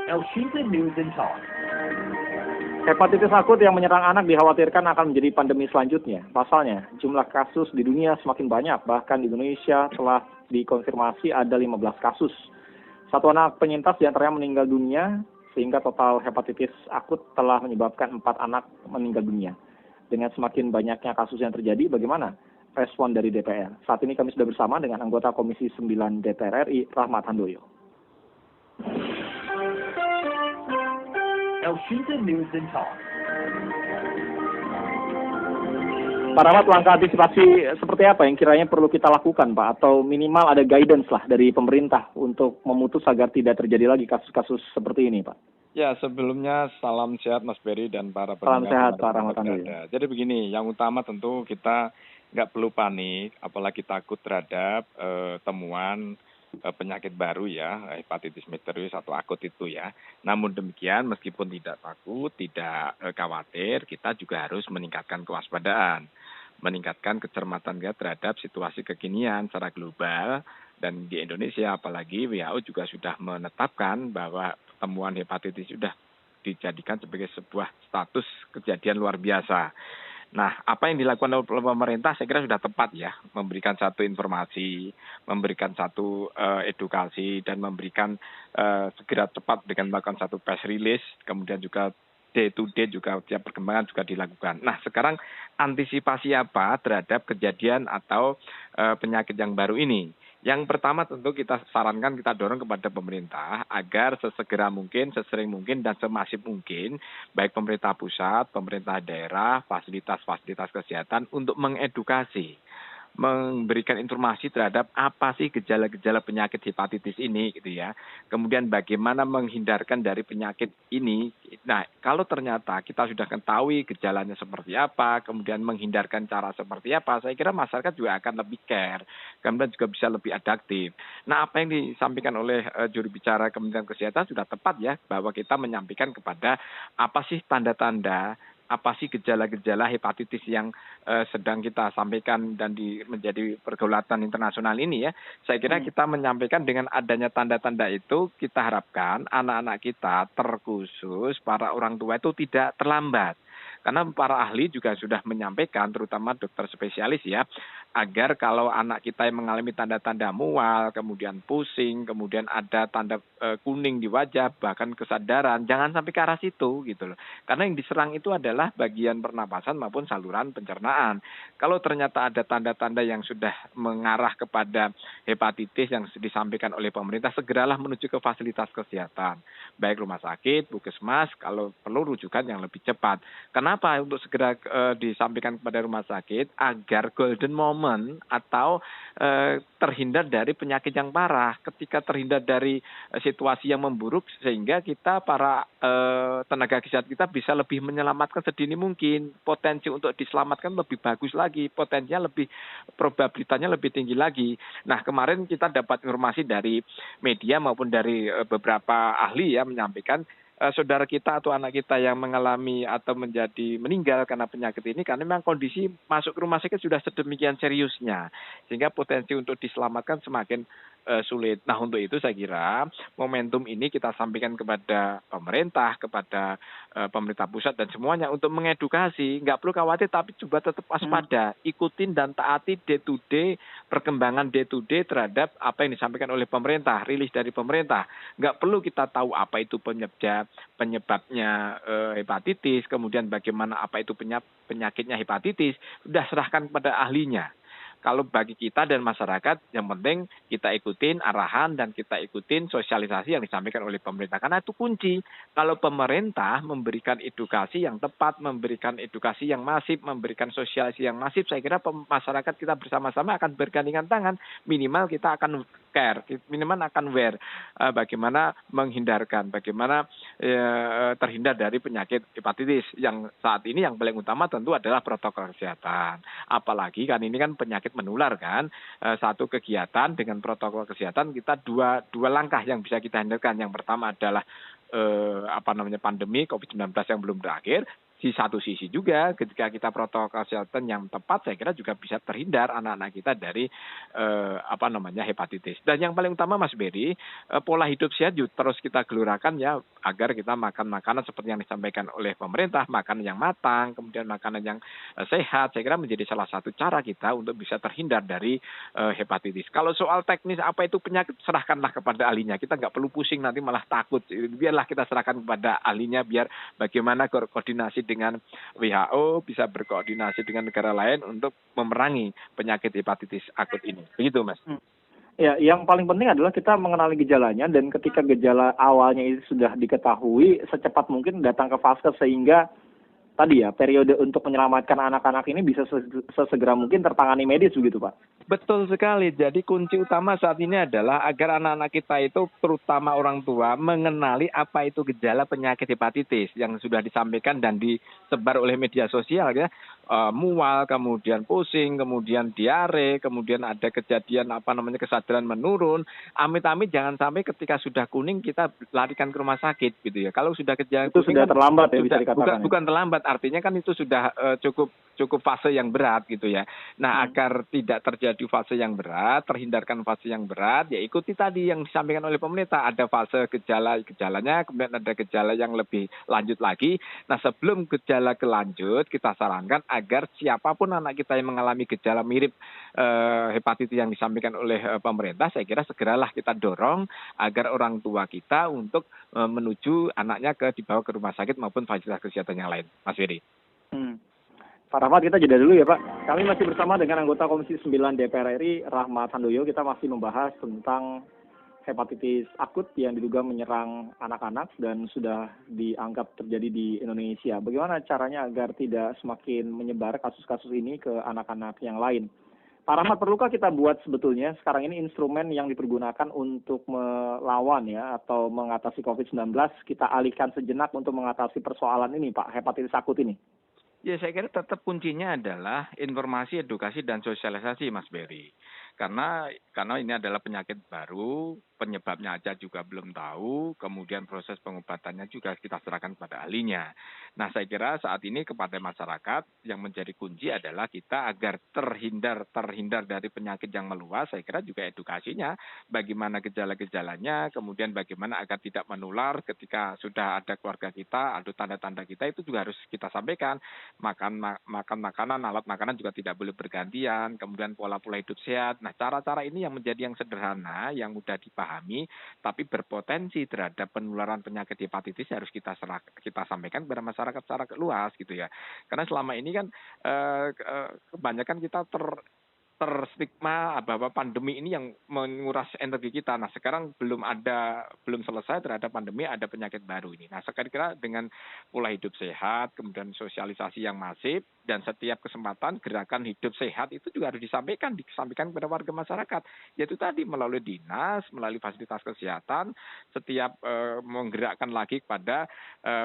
Elshinta News and Talk. Hepatitis akut yang menyerang anak dikhawatirkan akan menjadi pandemi selanjutnya. Pasalnya, jumlah kasus di dunia semakin banyak, bahkan di Indonesia telah dikonfirmasi ada 15 kasus. Satu anak penyintas diantaranya meninggal dunia, sehingga total hepatitis akut telah menyebabkan 4 anak meninggal dunia. Dengan semakin banyaknya kasus yang terjadi, bagaimana respon dari DPR? Saat ini kami sudah bersama dengan anggota Komisi 9 DPR RI, Rahmat Handoyo. Elshinta News and Talk. Pak Rahmat, langkah antisipasi seperti apa yang kiranya perlu kita lakukan, Pak? Atau minimal ada guidance lah dari pemerintah untuk memutus agar tidak terjadi lagi kasus-kasus seperti ini, Pak? Ya, sebelumnya salam sehat Mas Beri dan para Salam pendengar. sehat, Pak Rahmat Handoyo. Jadi begini, yang utama tentu kita nggak perlu panik, apalagi takut terhadap temuan penyakit baru ya, hepatitis misterius atau akut itu ya. Namun demikian, meskipun tidak takut, tidak khawatir, kita juga harus meningkatkan kewaspadaan, meningkatkan kecermatan kita terhadap situasi kekinian secara global. Dan di Indonesia apalagi WHO juga sudah menetapkan bahwa temuan hepatitis sudah dijadikan sebagai sebuah status kejadian luar biasa. Nah, apa yang dilakukan oleh pemerintah saya kira sudah tepat ya, memberikan satu informasi, memberikan satu edukasi, dan memberikan segera cepat dengan melakukan satu press release, kemudian juga day to day juga tiap perkembangan juga dilakukan. Nah, sekarang antisipasi apa terhadap kejadian atau penyakit yang baru ini? Yang pertama tentu kita sarankan, kita dorong kepada pemerintah agar sesegera mungkin, sesering mungkin, dan semasif mungkin, baik pemerintah pusat, pemerintah daerah, fasilitas-fasilitas kesehatan untuk mengedukasi, memberikan informasi terhadap apa sih gejala-gejala penyakit hepatitis ini gitu ya. Kemudian bagaimana menghindarkan dari penyakit ini. Nah, kalau ternyata kita sudah ketahui gejalanya seperti apa, kemudian menghindarkan cara seperti apa, saya kira masyarakat juga akan lebih care, kemudian juga bisa lebih adaptif. Nah, apa yang disampaikan oleh juru bicara Kementerian Kesehatan sudah tepat ya, bahwa kita menyampaikan kepada apa sih tanda-tanda, apa sih gejala-gejala hepatitis yang sedang kita sampaikan dan menjadi pergulatan internasional ini ya. Saya kira kita menyampaikan dengan adanya tanda-tanda itu, kita harapkan anak-anak kita, terkhusus para orang tua itu tidak terlambat. Karena para ahli juga sudah menyampaikan, terutama dokter spesialis ya, agar kalau anak kita yang mengalami tanda-tanda mual, kemudian pusing, kemudian ada tanda kuning di wajah, bahkan kesadaran, jangan sampai ke arah situ gitu loh. Karena yang diserang itu adalah bagian pernapasan maupun saluran pencernaan. Kalau ternyata ada tanda-tanda yang sudah mengarah kepada hepatitis yang disampaikan oleh pemerintah, segeralah menuju ke fasilitas kesehatan, baik rumah sakit, puskesmas, kalau perlu rujukan yang lebih cepat. Kenapa untuk segera disampaikan kepada rumah sakit? Agar golden moment atau terhindar dari penyakit yang parah. Ketika terhindar dari situasi yang memburuk, sehingga kita para tenaga kesehatan kita bisa lebih menyelamatkan sedini mungkin. Potensi untuk diselamatkan lebih bagus lagi, potensinya lebih, probabilitasnya lebih tinggi lagi. Nah, kemarin kita dapat informasi dari media maupun dari beberapa ahli ya, menyampaikan saudara kita atau anak kita yang mengalami atau menjadi meninggal karena penyakit ini, karena memang kondisi masuk ke rumah sakit sudah sedemikian seriusnya, sehingga potensi untuk diselamatkan semakin sulit. Nah, untuk itu saya kira momentum ini kita sampaikan kepada pemerintah, kepada pemerintah pusat dan semuanya untuk mengedukasi. Nggak perlu khawatir, tapi coba tetap waspada, ikutin dan taati day to day, perkembangan day to day terhadap apa yang disampaikan oleh pemerintah, rilis dari pemerintah. Nggak perlu kita tahu apa itu penyebabnya hepatitis, kemudian bagaimana apa itu penyakitnya hepatitis, sudah serahkan kepada ahlinya. Kalau bagi kita dan masyarakat, yang penting kita ikutin arahan dan kita ikutin sosialisasi yang disampaikan oleh pemerintah. Karena itu kunci. Kalau pemerintah memberikan edukasi yang tepat, memberikan edukasi yang masif, memberikan sosialisasi yang masif, saya kira masyarakat kita bersama-sama akan bergandengan tangan. Minimal kita akan care, minimal akan aware bagaimana menghindarkan, bagaimana terhindar dari penyakit hepatitis. Yang saat ini yang paling utama tentu adalah protokol kesehatan. Apalagi kan ini kan penyakit menular kan. Satu kegiatan dengan protokol kesehatan, kita dua langkah yang bisa kita hindarkan. Yang pertama adalah pandemi COVID-19 yang belum berakhir. di satu sisi juga ketika kita protokol kesehatan yang tepat, saya kira juga bisa terhindar anak-anak kita dari hepatitis. Dan yang paling utama Mas Beri, pola hidup sehat terus kita gelurakan ya, agar kita makan makanan seperti yang disampaikan oleh pemerintah, makanan yang matang, kemudian makanan yang sehat. Saya kira menjadi salah satu cara kita untuk bisa terhindar dari hepatitis. Kalau soal teknis apa itu penyakit, serahkanlah kepada ahlinya. Kita nggak perlu pusing nanti malah takut. Biarlah kita serahkan kepada ahlinya, biar bagaimana koordinasi dengan WHO, bisa berkoordinasi dengan negara lain untuk memerangi penyakit hepatitis akut ini. Begitu, Mas. Ya, yang paling penting adalah kita mengenali gejalanya, dan ketika gejala awalnya itu sudah diketahui, secepat mungkin datang ke vaskes, sehingga tadi ya, periode untuk menyelamatkan anak-anak ini bisa sesegera mungkin tertangani medis begitu, Pak. Betul sekali. Jadi kunci utama saat ini adalah agar anak-anak kita itu, terutama orang tua, mengenali apa itu gejala penyakit hepatitis yang sudah disampaikan dan disebar oleh media sosial ya. Mual, kemudian pusing, kemudian diare, kemudian ada kejadian kesadaran menurun. Amit-amit jangan sampai ketika sudah kuning kita larikan ke rumah sakit gitu ya. Kalau sudah gejala itu kuning sudah kan terlambat ya, bisa dikatakan. Bukan terlambat, artinya kan itu sudah cukup fase yang berat gitu ya. Nah, agar tidak terjadi fase yang berat, terhindarkan fase yang berat, ya ikuti tadi yang disampaikan oleh pemerintah. Ada fase gejalanya, kemudian ada gejala yang lebih lanjut lagi. Nah, sebelum gejala kelanjut, kita sarankan agar siapapun anak kita yang mengalami gejala mirip hepatitis yang disampaikan oleh pemerintah, saya kira segeralah kita dorong agar orang tua kita untuk menuju anaknya dibawa ke rumah sakit maupun fasilitas kesehatan yang lain. Mas Ferry. Pak Rahmat, kita jeda dulu ya Pak. Kami masih bersama dengan anggota Komisi 9 DPR RI, Rahmat Handoyo. Kita masih membahas tentang hepatitis akut yang diduga menyerang anak-anak dan sudah dianggap terjadi di Indonesia. Bagaimana caranya agar tidak semakin menyebar kasus-kasus ini ke anak-anak yang lain? Pak Rahmat, perlukah kita buat sebetulnya sekarang ini instrumen yang dipergunakan untuk melawan ya atau mengatasi COVID-19, kita alihkan sejenak untuk mengatasi persoalan ini Pak, hepatitis akut ini? Ya, saya kira tetap kuncinya adalah informasi, edukasi, dan sosialisasi, Mas Beri. Karena ini adalah penyakit baru, penyebabnya aja juga belum tahu, kemudian proses pengobatannya juga kita serahkan pada ahlinya. Nah, saya kira saat ini kepada masyarakat yang menjadi kunci adalah kita agar terhindar dari penyakit yang meluas. Saya kira juga edukasinya, bagaimana gejala-gejalanya, kemudian bagaimana agar tidak menular ketika sudah ada keluarga kita, atau tanda-tanda kita, itu juga harus kita sampaikan. Makan makanan, alat makanan juga tidak boleh bergantian, kemudian pola-pola hidup sehat. Nah, cara-cara ini yang menjadi yang sederhana, yang mudah dipahami, tapi berpotensi terhadap penularan penyakit hepatitis harus kita sampaikan kepada masyarakat secara luas gitu ya. Karena selama ini kan kebanyakan kita terstigma bahwa pandemi ini yang menguras energi kita. Nah, sekarang belum selesai terhadap pandemi, ada penyakit baru ini. Nah, saya kira dengan pola hidup sehat, kemudian sosialisasi yang masif, dan setiap kesempatan gerakan hidup sehat itu juga harus disampaikan kepada warga masyarakat. Yaitu tadi melalui dinas, melalui fasilitas kesehatan, setiap menggerakkan lagi kepada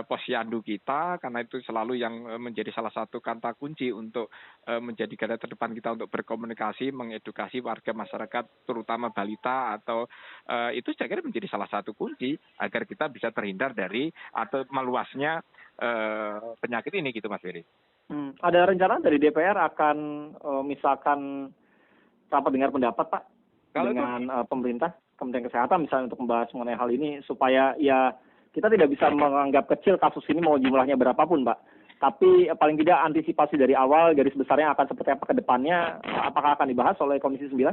posyandu kita, karena itu selalu yang menjadi salah satu kata kunci untuk menjadi garda terdepan kita untuk berkomunikasi, mengedukasi warga masyarakat, terutama balita, atau itu saya kira menjadi salah satu kunci agar kita bisa terhindar dari atau meluasnya penyakit ini gitu, Mas Ferry. Ada rencana dari DPR akan misalkan rapat dengar pendapat Pak dengan pemerintah, Kementerian Kesehatan misalnya, untuk membahas mengenai hal ini supaya ya kita tidak bisa menganggap kecil kasus ini mau jumlahnya berapapun Pak. Tapi paling tidak antisipasi dari awal, garis besarnya akan seperti apa ke depannya, apakah akan dibahas oleh Komisi 9?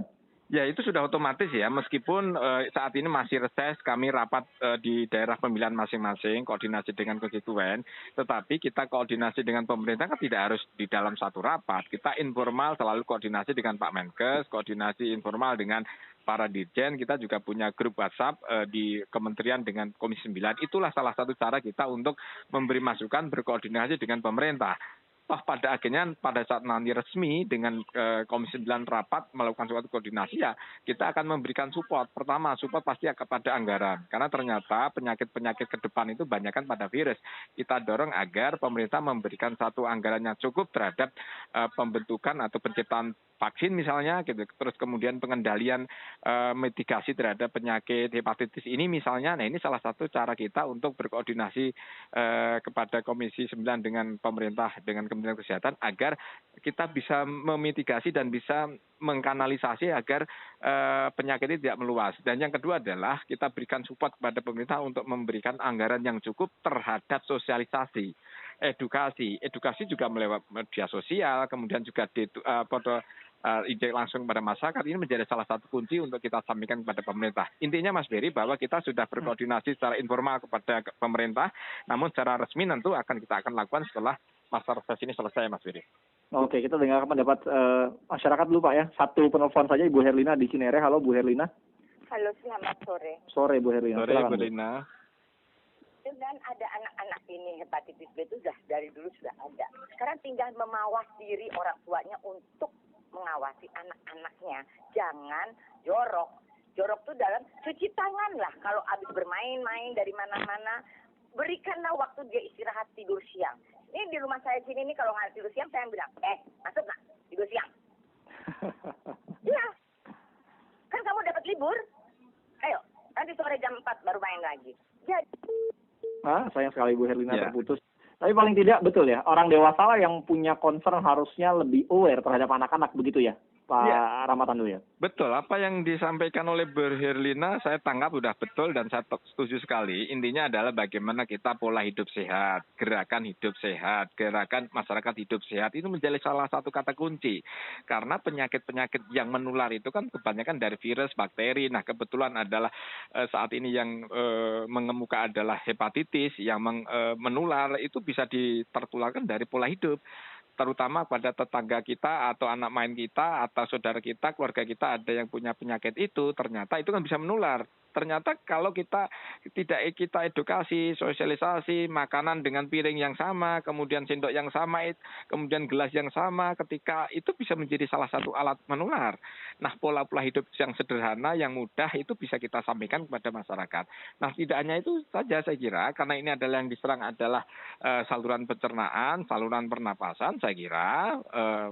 Ya, itu sudah otomatis ya, meskipun saat ini masih reses, kami rapat di daerah pemilihan masing-masing, koordinasi dengan konstituen, tetapi kita koordinasi dengan pemerintah kan tidak harus di dalam satu rapat. Kita informal selalu koordinasi dengan Pak Menkes, koordinasi informal dengan para dirjen, kita juga punya grup WhatsApp di kementerian dengan Komisi 9. Itulah salah satu cara kita untuk memberi masukan, berkoordinasi dengan pemerintah. toh pada akhirnya pada saat nanti resmi dengan Komisi 9 rapat melakukan suatu koordinasi, ya kita akan memberikan support. Pertama, support pasti akan pada anggaran, karena ternyata penyakit-penyakit ke depan itu banyak kan pada virus. Kita dorong agar pemerintah memberikan satu anggaran yang cukup terhadap pembentukan atau penciptaan vaksin misalnya gitu, terus kemudian pengendalian mitigasi terhadap penyakit hepatitis ini misalnya. Nah, ini salah satu cara kita untuk berkoordinasi kepada Komisi 9 dengan pemerintah, dengan Kementerian Kesehatan, agar kita bisa memitigasi dan bisa mengkanalisasi agar penyakit ini tidak meluas. Dan yang kedua adalah kita berikan support kepada pemerintah untuk memberikan anggaran yang cukup terhadap sosialisasi, edukasi juga melewat media sosial, kemudian juga ide langsung pada masyarakat. Ini menjadi salah satu kunci untuk kita sampaikan kepada pemerintah. Intinya Mas Beri, bahwa kita sudah berkoordinasi secara informal kepada pemerintah, namun secara resmi tentu kita akan lakukan setelah masa reses ini selesai, Mas Beri. Oke, kita dengar pendapat masyarakat dulu Pak ya. Satu penelpon saja, Ibu Herlina di Cinere. Halo Bu Herlina. Halo, selamat sore. Sore Bu Herlina. Sore Silakan, Bu Herlina. Dengan ada anak-anak ini, hepatitis B itu sudah dari dulu sudah ada. Sekarang tinggal memawas diri orang tuanya untuk mengawasi anak-anaknya. Jangan jorok. Jorok itu dalam cuci tangan lah. Kalau habis bermain-main dari mana-mana, berikanlah waktu dia istirahat tidur siang. Ini di rumah saya sini nih, kalau nggak tidur siang, saya bilang, masuk nggak tidur siang? Iya. Kan kamu dapat libur. Ayo, nanti sore jam 4 baru main lagi. Jadi... sayang sekali Bu Herlina terputus. Tapi paling tidak betul ya, orang dewasa lah yang punya concern harusnya lebih aware terhadap anak-anak, begitu ya Pak Ramadhan dulu ya? Betul, apa yang disampaikan oleh Bu Herlina saya tangkap sudah betul dan saya setuju sekali. Intinya adalah bagaimana kita pola hidup sehat, gerakan hidup sehat, gerakan masyarakat hidup sehat itu menjadi salah satu kata kunci. Karena penyakit-penyakit yang menular itu kan kebanyakan dari virus, bakteri. Nah, kebetulan adalah saat ini yang mengemuka adalah hepatitis yang menular, itu bisa ditertularkan dari pola hidup. Terutama pada tetangga kita atau anak main kita atau saudara kita, keluarga kita ada yang punya penyakit itu, ternyata itu kan bisa menular. Ternyata kalau kita edukasi, sosialisasi, makanan dengan piring yang sama, kemudian sendok yang sama, kemudian gelas yang sama, ketika itu bisa menjadi salah satu alat menular. Nah, pola-pola hidup yang sederhana, yang mudah itu bisa kita sampaikan kepada masyarakat. Nah, tidak hanya itu saja saya kira, karena ini adalah yang diserang adalah saluran pencernaan, saluran pernapasan, saya kira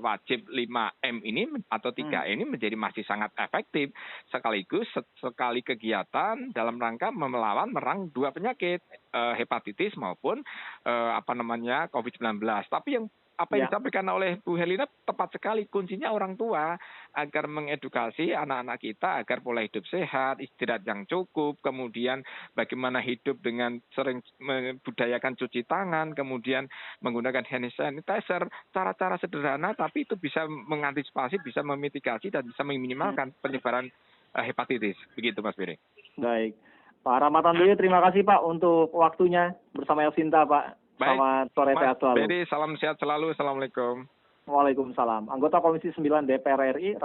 wajib 5M ini atau 3M ini menjadi masih sangat efektif. Sekaligus sekali kegiatan dalam rangka merang dua penyakit, hepatitis maupun COVID-19. Tapi yang disampaikan oleh Bu Herlina tepat sekali, kuncinya orang tua agar mengedukasi anak-anak kita agar pola hidup sehat, istirahat yang cukup, kemudian bagaimana hidup dengan sering membudayakan cuci tangan, kemudian menggunakan hand sanitizer, cara-cara sederhana tapi itu bisa mengantisipasi, bisa memitigasi dan bisa meminimalkan penyebaran hepatitis. Begitu Mas Beri. Baik. Pak Ramadhan dulu, terima kasih Pak untuk waktunya bersama Elsinta Pak. Baik. Selamat sore, sehat selalu. Beri, salam sehat selalu. Assalamualaikum. Waalaikumsalam. Anggota Komisi 9 DPR RI,